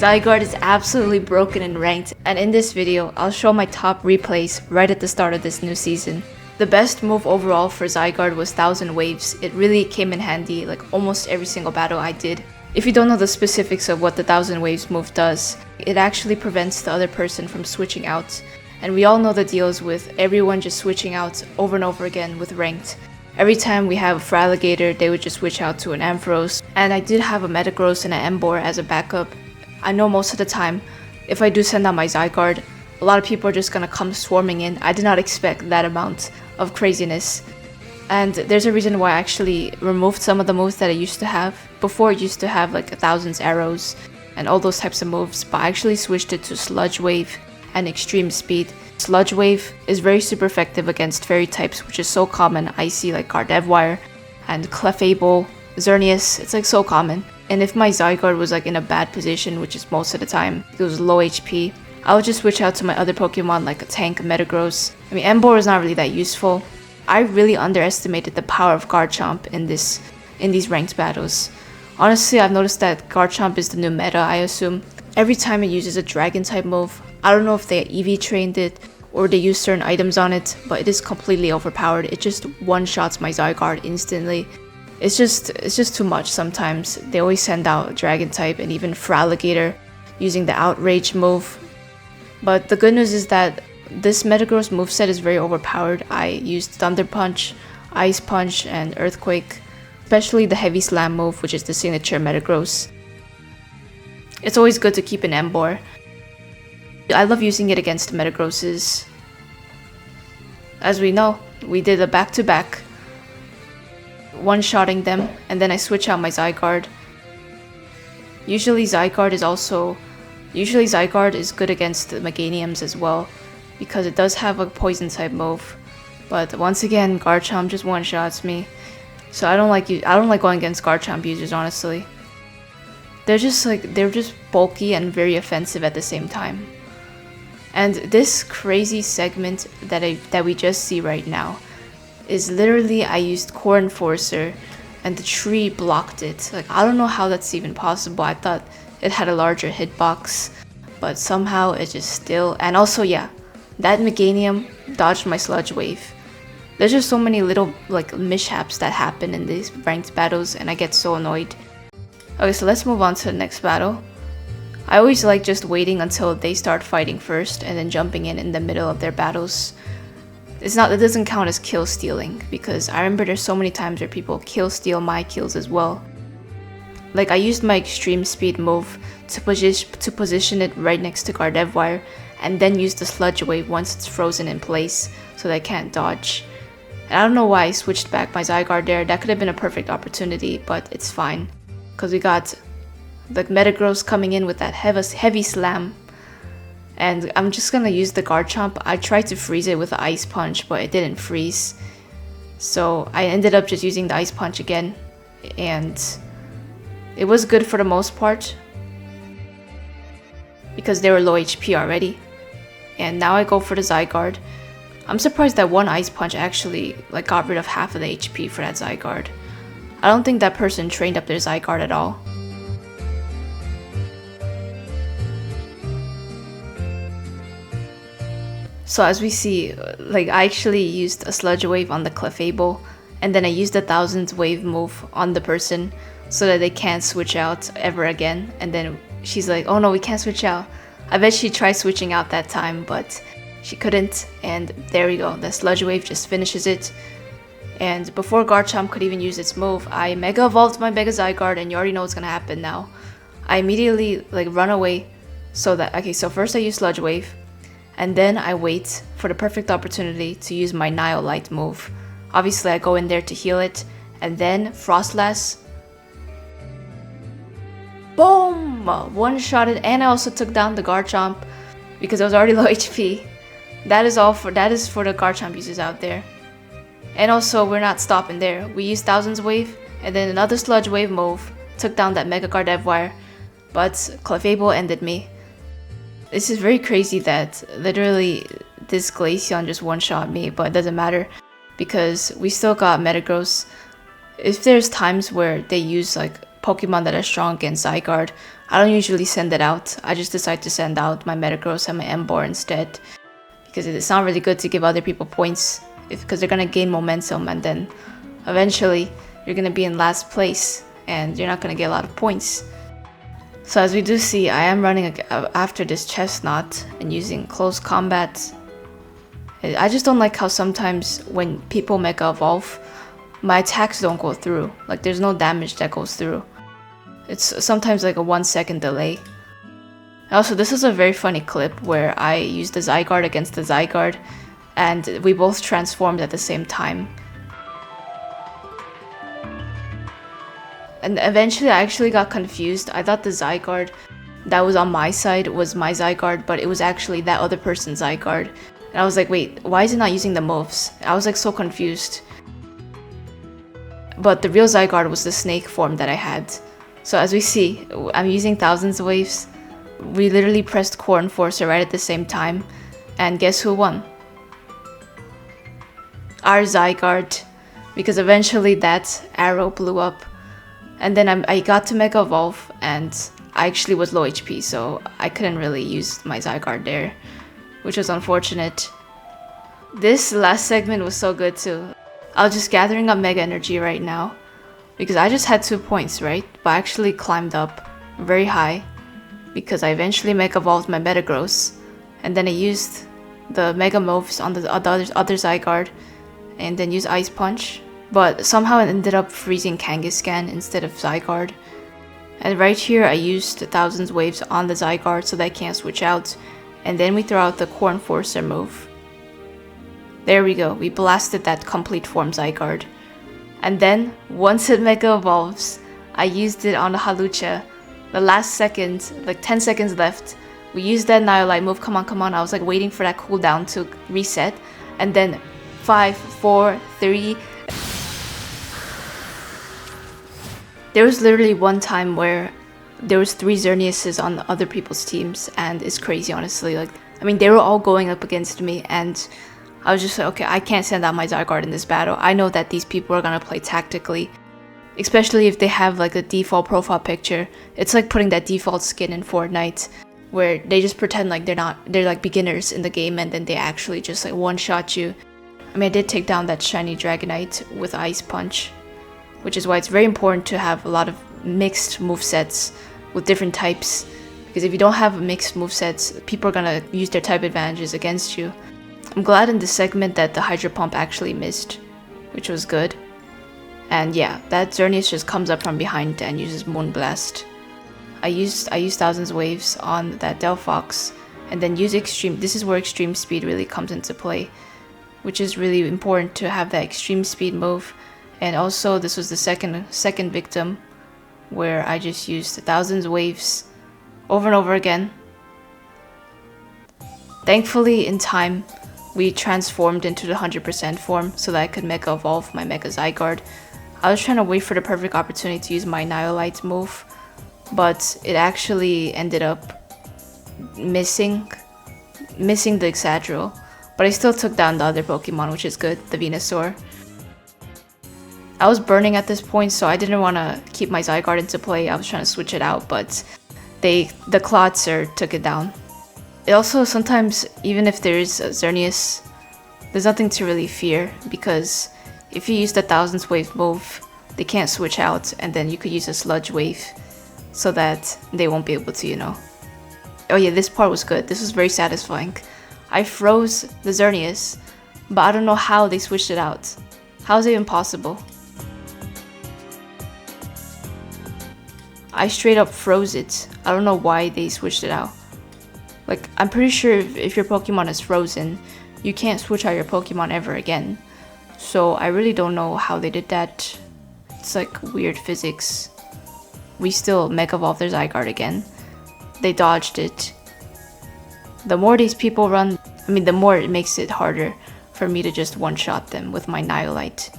Zygarde is absolutely broken in ranked, and in this video, I'll show my top replays right at the start of this new season. The best move overall for Zygarde was 1000 Waves. It really came in handy like almost every single battle I did. If you don't know the specifics of what the 1000 Waves move does, it actually prevents the other person from switching out. And we all know the deals with everyone just switching out over and over again with ranked. Every time we have a Feraligatr, they would just switch out to an Ampharos. And I did have a Metagross and an Emboar as a backup. I know most of the time, if I do send out my Zygarde, a lot of people are just gonna come swarming in. I did not expect that amount of craziness. And there's a reason why I actually removed some of the moves that I used to have. Before, I used to have like 1000 arrows and all those types of moves, but I actually switched it to Sludge Wave and Extreme Speed. Sludge Wave is very super effective against fairy types, which is so common. I see like Gardevoir and Clefable, Xerneas, it's like so common. And if my Zygarde was like in a bad position, which is most of the time, it was low HP, I would just switch out to my other Pokemon like a tank, Metagross. I mean, Emboar is not really that useful. I really underestimated the power of Garchomp in these ranked battles. Honestly, I've noticed that Garchomp is the new meta, I assume. Every time it uses a dragon type move, I don't know if they EV trained it or they use certain items on it, but it is completely overpowered. It just one-shots my Zygarde instantly. It's just too much sometimes. They always send out dragon type and even Feraligatr using the outrage move. But the good news is that this Metagross moveset is very overpowered. I used Thunder Punch, Ice Punch, and Earthquake, especially the Heavy Slam move, which is the signature Metagross. It's always good to keep an Emboar. I love using it against Metagrosses. As we know, we did a back-to-back, one-shotting them, and then I switch out my Zygarde. Usually Zygarde is good against the Meganiums as well, because it does have a poison type move. But once again, Garchomp just one-shots me. So I don't like going against Garchomp users, honestly. They're just bulky and very offensive at the same time. And this crazy segment that we just see right now is literally I used Core Enforcer and the tree blocked it. Like, I don't know how that's even possible. I thought it had a larger hitbox, but somehow it just still. And also, yeah, that Meganium dodged my Sludge Wave. There's just so many little like mishaps that happen in these ranked battles, and I get so annoyed. Okay, so let's move on to the next battle. I always like just waiting until they start fighting first and then jumping in the middle of their battles. It doesn't count as kill stealing, because I remember there's so many times where people kill steal my kills as well. Like, I used my Extreme Speed move to position it right next to Gardevoir, and then use the Sludge Wave once it's frozen in place so that I can't dodge. And I don't know why I switched back my Zygarde there. That could have been a perfect opportunity, but it's fine, because we got the Metagross coming in with that heavy slam. And I'm just gonna use the Garchomp. I tried to freeze it with the Ice Punch, but it didn't freeze. So I ended up just using the Ice Punch again. And it was good for the most part, because they were low HP already. And now I go for the Zygarde. I'm surprised that one Ice Punch actually like got rid of half of the HP for that Zygarde. I don't think that person trained up their Zygarde at all. So as we see, like, I actually used a Sludge Wave on the Clefable, and then I used a 1000 Wave move on the person so that they can't switch out ever again. And then she's like, oh no, we can't switch out. I bet she tried switching out that time, but she couldn't, and there we go. The Sludge Wave just finishes it. And before Garchomp could even use its move, I Mega Evolved my Mega Zygarde, and you already know what's gonna happen now. I immediately like run away so that, okay, so first I use Sludge Wave, and then I wait for the perfect opportunity to use my Light move. Obviously I go in there to heal it, and then Frostlass, boom! One-shotted, and I also took down the Garchomp because I was already low HP. That is for the Garchomp users out there. And also, we're not stopping there. We used 1000's Wave, and then another Sludge Wave move, took down that Mega Gardevoir, but Clefable ended me. This is very crazy that literally this Glaceon just one-shot me, but it doesn't matter because we still got Metagross. If there's times where they use like Pokemon that are strong against Zygarde. I don't usually send it out. I just decide to send out my Metagross and my Emboar instead. Because it's not really good to give other people points. Because they're going to gain momentum and then eventually you're going to be in last place. And you're not going to get a lot of points. So as we do see, I am running after this Chesnaught and using close combat. I just don't like how sometimes when people Mega Evolve, my attacks don't go through. Like there's no damage that goes through. It's sometimes like a 1 second delay. Also, this is a very funny clip where I used the Zygarde against the Zygarde and we both transformed at the same time. And eventually I actually got confused. I thought the Zygarde that was on my side was my Zygarde, but it was actually that other person's Zygarde. And I was like, wait, why is it not using the moves? I was like so confused. But the real Zygarde was the snake form that I had. So as we see, I'm using Thousands Waves. We literally pressed Core Enforcer right at the same time. And guess who won? Our Zygarde. Because eventually that arrow blew up. And then I got to Mega Evolve and I actually was low HP, so I couldn't really use my Zygarde there, which was unfortunate. This last segment was so good too. I was just gathering up Mega Energy right now because I just had 2 points, right? But I actually climbed up very high because I eventually Mega Evolved my Metagross and then I used the Mega Moves on the other Zygarde and then used Ice Punch. But somehow it ended up freezing Kangaskhan instead of Zygarde. And right here I used Thousands Waves on the Zygarde so that I can't switch out. And then we throw out the Core Enforcer move. There we go, we blasted that complete form Zygarde. And then, once it Mega Evolves, I used it on the Hawlucha. The last second, like 10 seconds left, we used that Nihilite move, come on, I was like waiting for that cooldown to reset. And then 5, 4, 3... There was literally one time where there was 3 Xerneases on other people's teams, and it's crazy, honestly. Like, I mean, they were all going up against me, and I was just like, okay, I can't send out my Zygarde in this battle. I know that these people are gonna play tactically, especially if they have like a default profile picture. It's like putting that default skin in Fortnite, where they just pretend like they're like beginners in the game, and then they actually just like one-shot you. I mean, I did take down that shiny Dragonite with Ice Punch, which is why it's very important to have a lot of mixed movesets with different types. Because if you don't have mixed movesets, people are gonna use their type advantages against you. I'm glad in this segment that the Hydro Pump actually missed, which was good. And yeah, that Xerneas just comes up from behind and uses Moonblast. I used Thousands Waves on that Delphox, and then use Extreme. This is where Extreme Speed really comes into play, which is really important to have that Extreme Speed move. And also, this was the second victim, where I just used Thousands Waves over and over again. Thankfully, in time, we transformed into the 100% form so that I could Mega Evolve my Mega Zygarde. I was trying to wait for the perfect opportunity to use my Nihilite move, but it actually ended up missing the Excadrill. But I still took down the other Pokemon, which is good, the Venusaur. I was burning at this point, so I didn't want to keep my Zygarde into play. I was trying to switch it out, but the Clotzer took it down. It also, sometimes, even if there is a Xerneas, there's nothing to really fear, because if you use the Thousands Wave move, they can't switch out, and then you could use a Sludge Wave, so that they won't be able to, you know. Oh yeah, this part was good. This was very satisfying. I froze the Xerneas, but I don't know how they switched it out. How is it even possible? I straight up froze it. I don't know why they switched it out. Like, I'm pretty sure if your Pokemon is frozen, you can't switch out your Pokemon ever again. So I really don't know how they did that. It's like weird physics. We still Mega Evolved their Zygarde again. They dodged it. The more these people run, I mean, the more it makes it harder for me to just one-shot them with my Nihilite.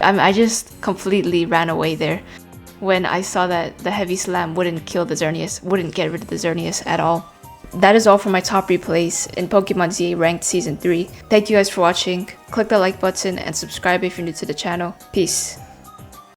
I just completely ran away there when I saw that the Heavy Slam wouldn't kill the Xerneas, wouldn't get rid of the Xerneas at all. that is all for my top replays in Pokemon Z Ranked Season 3. Thank you guys for watching. Click the like button and subscribe if you're new to the channel. Peace.